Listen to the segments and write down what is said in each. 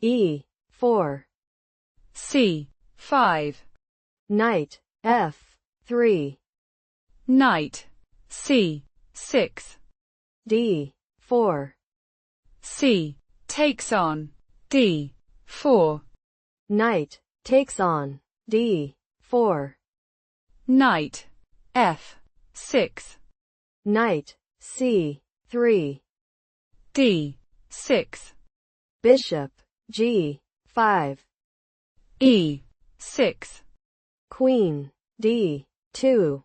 E4. C5. Knight F3. Knight C6. D4. C takes on D4. Knight takes on D4. Knight F6. Knight C3. D6. Bishop G5. E6. Queen D2.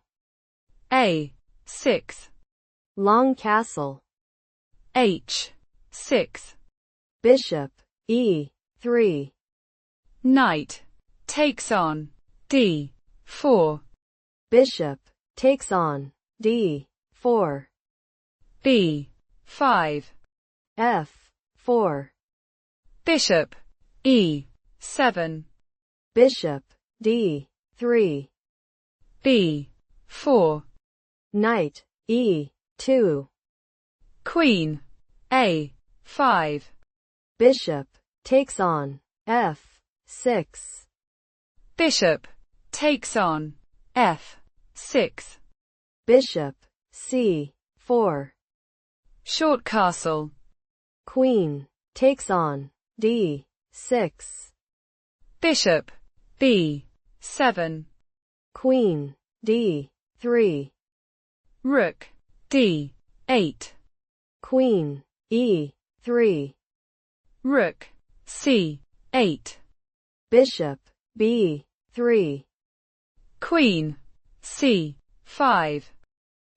A6. Long castle. H6. Bishop E3. Knight takes on D4. Bishop takes on D4. B5. F4. Bishop E7. Bishop D3. B4. Knight E2. Queen A5. Bishop takes on F6. Bishop takes on F6. Bishop C4. Short castle. Queen takes on D6. Bishop B7. Queen D3. Rook D8. Queen E3. Rook C8. Bishop B3. Queen C5.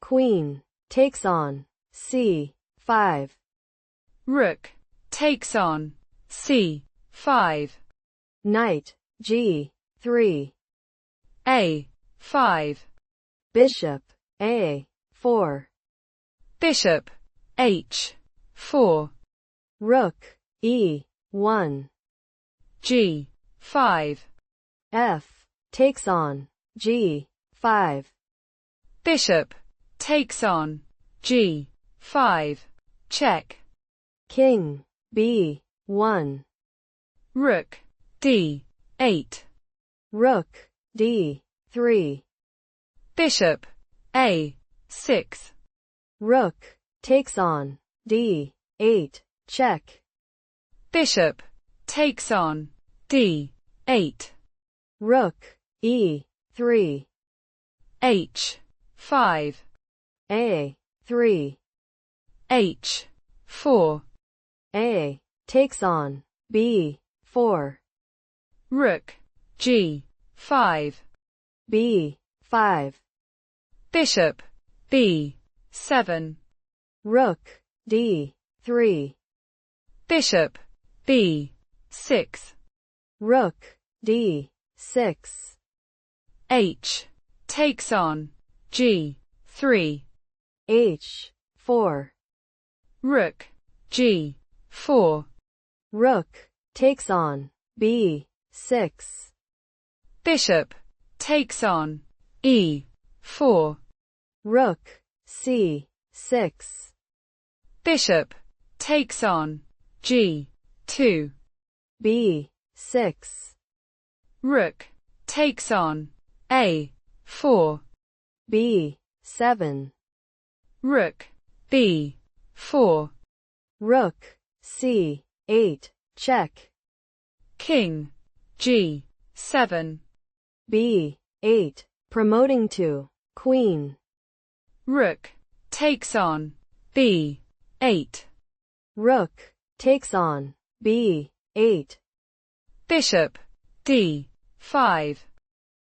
Queen takes on C5. Rook takes on C5. Knight G3. A5. Bishop A4. Bishop H4. Rook E1. G5. F takes on G5. Bishop takes on G5. Check. King B1. Rook D8. Rook D3. Bishop A6. Rook takes on D8. Check. Bishop takes on D8. Rook E3. H5. A3. H4. A takes on B4. Rook G5. B5. Bishop B7. Rook D3. Bishop B6. Rook D6. H takes on G3. H4. Rook G4. Rook takes on B6. Bishop takes on E4. Rook C6. Bishop takes on G2. B6. Rook takes on A4. B7. Rook B4. Rook C8. Check. King G7. B8. Promoting to Queen. Rook takes on B8. Rook takes on B8. Bishop D5.